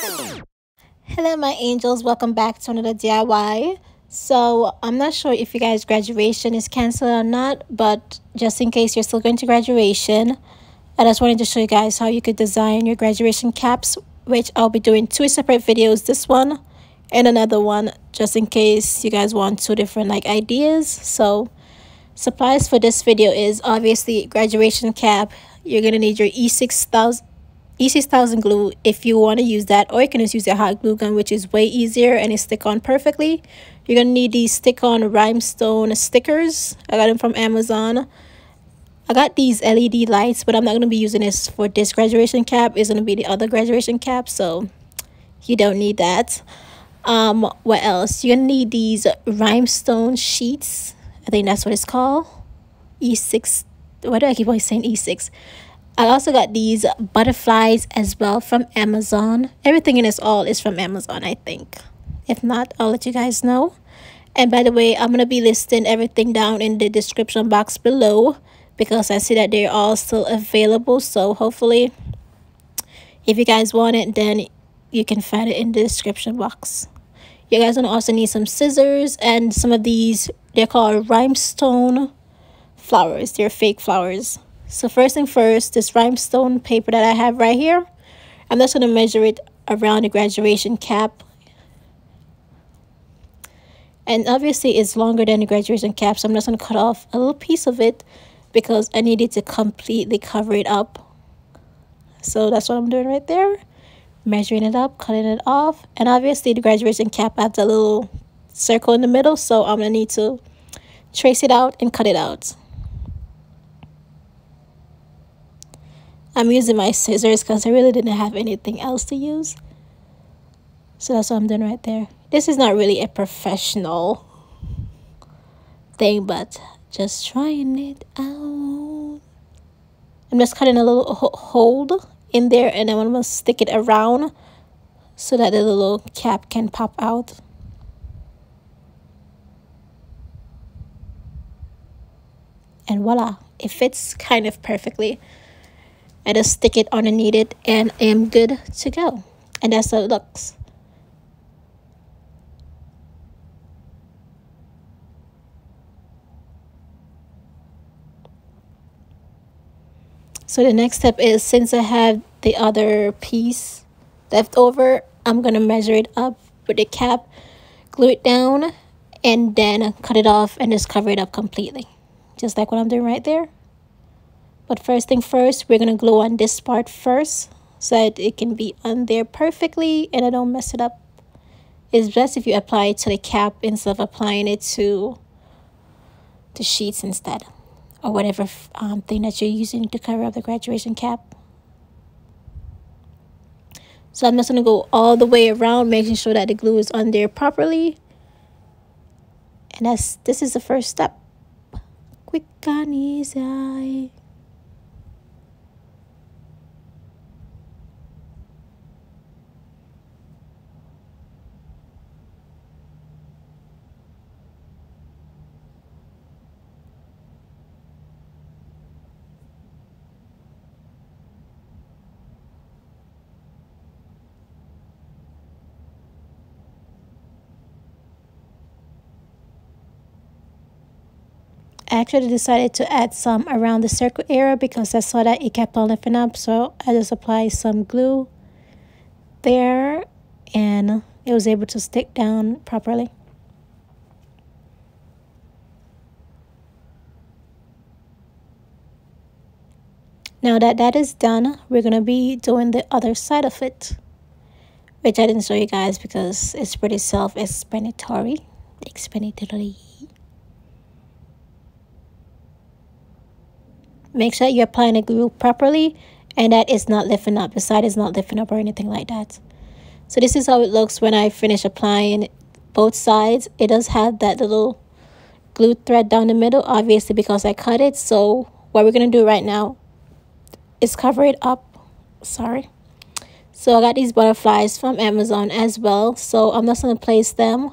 Hello my angels, welcome back to another DIY. So I'm not sure if you guys graduation is canceled or not, but just in case you're still going to graduation, I just wanted to show you guys how you could design your graduation caps, which I'll be doing two separate videos, this one and another one, just in case you guys want two different ideas. So supplies for this video is obviously graduation cap. You're gonna need your E6000 glue if you want to use that, or you can just use your hot glue gun, which is way easier and it stick on perfectly. You're gonna need these stick-on rhinestone stickers. I got them from Amazon. I got these LED lights, but I'm not gonna be using this for this graduation cap. It's gonna be the other graduation cap, so you don't need that. What else? You're gonna need these rhinestone sheets. I think that's what it's called. E6. Why do I keep always saying E6? I also got these butterflies as well from Amazon. Everything in this all is from Amazon, I think. If not, I'll let you guys know. And by the way, I'm going to be listing everything down in the description box below, because I see that they're all still available. So hopefully, if you guys want it, then you can find it in the description box. You guys will also need some scissors and some of these. They're called rhinestone flowers. They're fake flowers. So first thing first, this rhinestone paper that I have right here, I'm just going to measure it around the graduation cap. And obviously it's longer than the graduation cap, so I'm just going to cut off a little piece of it because I need it to completely cover it up. So that's what I'm doing right there. Measuring it up, cutting it off. And obviously the graduation cap has a little circle in the middle, so I'm going to need to trace it out and cut it out. I'm using my scissors because I really didn't have anything else to use. So that's what I'm doing right there. This is not really a professional thing, but just trying it out. I'm just cutting a little hole in there, and then I'm going to stick it around so that the little cap can pop out. And voila, it fits kind of perfectly. I just stick it underneath it and I am good to go. And that's how it looks. So the next step is, since I have the other piece left over, I'm going to measure it up with the cap, glue it down, and then cut it off and just cover it up completely. Just like what I'm doing right there. But first thing first, we're going to glue on this part first so that it can be on there perfectly and I don't mess it up. It's best if you apply it to the cap instead of applying it to the sheets instead, or whatever thing that you're using to cover up the graduation cap. So I'm just going to go all the way around, making sure that the glue is on there properly. And this is the first step. Quick and easy. I actually decided to add some around the circle area because I saw that it kept on lifting up. So I just applied some glue there and it was able to stick down properly. Now that that is done, we're going to be doing the other side of it, which I didn't show you guys because it's pretty self-explanatory. Make sure you're applying the glue properly and that it's not lifting up. The side is not lifting up or anything like that. So this is how it looks when I finish applying both sides. It does have that little glue thread down the middle, obviously because I cut it. So what we're going to do right now is cover it up. Sorry. So I got these butterflies from Amazon as well. So I'm just going to place them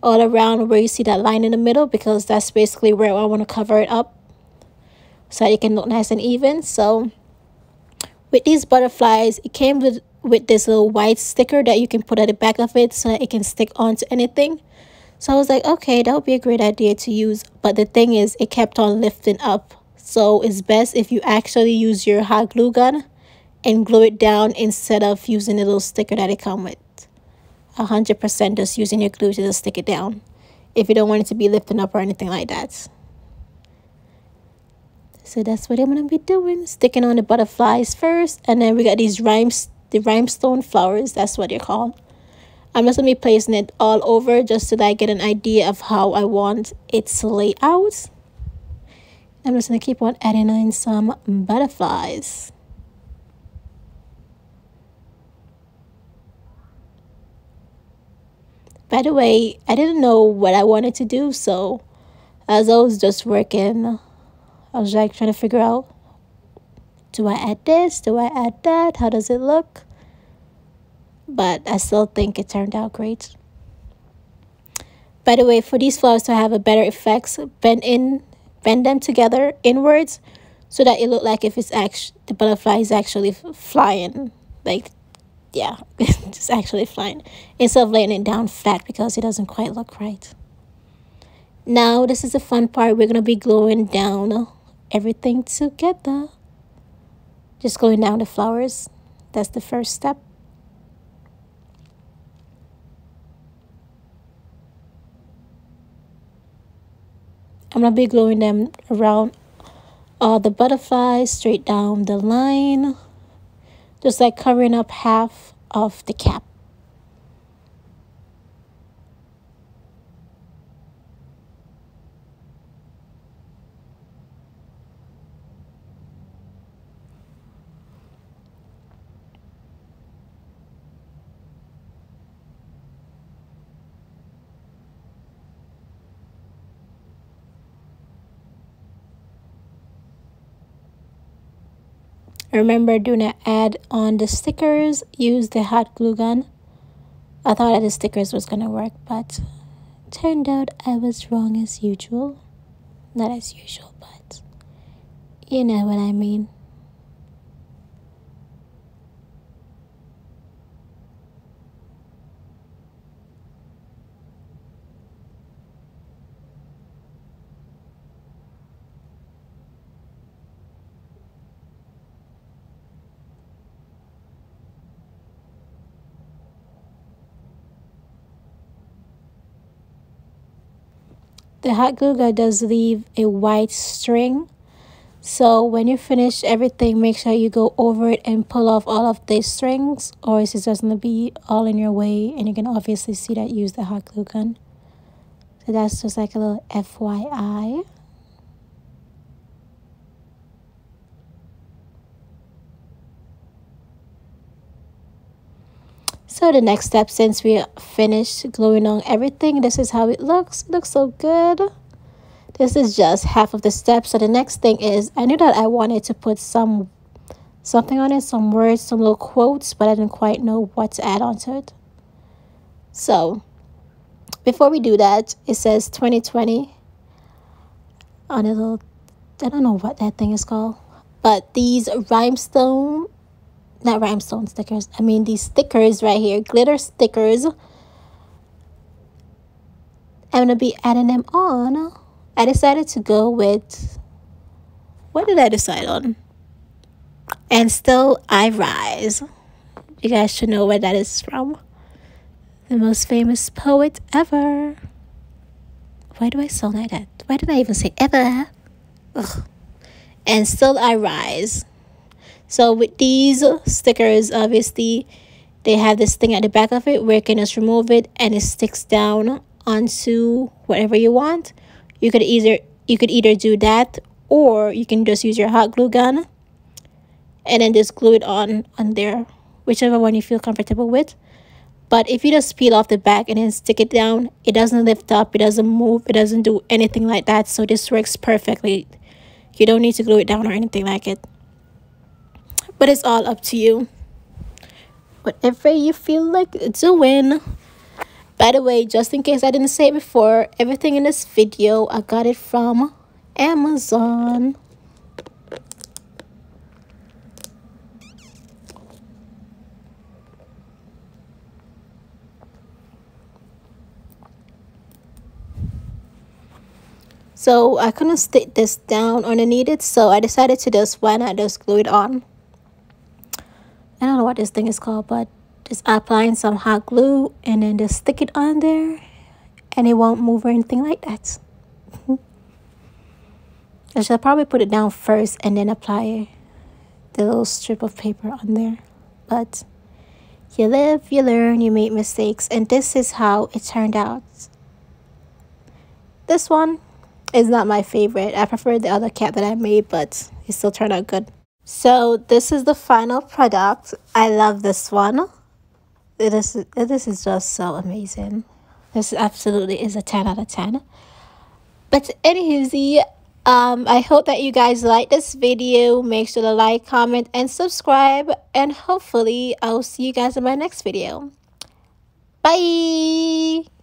all around where you see that line in the middle, because that's basically where I want to cover it up, so it can look nice and even. So with these butterflies, it came with with this little white sticker that you can put at the back of it so that it can stick onto anything. So I was like, okay, that would be a great idea to use. But the thing is, it kept on lifting up. So it's best if you actually use your hot glue gun and glue it down instead of using the little sticker that it comes with. 100% just using your glue to just stick it down if you don't want it to be lifting up or anything like that. So that's what I'm going to be doing. Sticking on the butterflies first. And then we got these the rhinestone flowers. That's what they're called. I'm just going to be placing it all over just so that I get an idea of how I want it to lay out. I'm just going to keep on adding in some butterflies. By the way, I didn't know what I wanted to do. So as I was just working, I was like trying to figure out, do I add this? Do I add that? How does it look? But I still think it turned out great. By the way, for these flowers to have a better effect, bend them together inwards so that it look like if it's actually the butterfly is actually flying. Like, yeah, it's actually flying instead of laying it down flat because it doesn't quite look right. Now this is the fun part. We're gonna be gluing down everything together. Just gluing down the flowers. That's the first step. I'm gonna be gluing them around all the butterflies, straight down the line, just like covering up half of the cap. Remember, do not add on the stickers. Use the hot glue gun. I thought that the stickers was gonna work, but turned out I was wrong as usual. Not as usual, but you know what I mean. The hot glue gun does leave a white string. So when you finish everything, make sure you go over it and pull off all of the strings, or it's just going to be all in your way. And you can obviously see that you use the hot glue gun. So that's just like a little FYI. So the next step, since we finished gluing on everything, this is how it looks. It looks so good. This is just half of the steps. So the next thing is, I knew that I wanted to put something on it, some words, some little quotes, but I didn't quite know what to add onto it. So before we do that, it says 2020 on a little, I don't know what that thing is called, but these not rhinestone stickers, I mean these stickers right here, glitter stickers, I'm gonna be adding them on. I decided to go with, what did I decide on? And Still I Rise. You guys should know where that is from. The most famous poet ever. Why do I sound like that? Why did I even say ever? Ugh. And Still I Rise. So with these stickers, obviously, they have this thing at the back of it where you can just remove it and it sticks down onto whatever you want. You could either do that, or you can just use your hot glue gun and then just glue it on there, whichever one you feel comfortable with. But if you just peel off the back and then stick it down, it doesn't lift up, it doesn't move, it doesn't do anything like that. So this works perfectly. You don't need to glue it down or anything like it. But it's all up to you. Whatever you feel like doing. By the way, just in case I didn't say it before, everything in this video, I got it from Amazon. So I couldn't stick this down underneath it, so I decided to just, why not just glue it on. I don't know what this thing is called, but just applying some hot glue and then just stick it on there, and it won't move or anything like that. I should probably put it down first and then apply the little strip of paper on there. But you live, you learn, you make mistakes, and this is how it turned out. This one is not my favorite. I prefer the other cap that I made, but it still turned out good. So this is the final product. I love this one. This is just so amazing. This absolutely is a 10 out of 10. But anywho, I hope that you guys like this video. Make sure to like, comment, and subscribe. And hopefully, I will see you guys in my next video. Bye!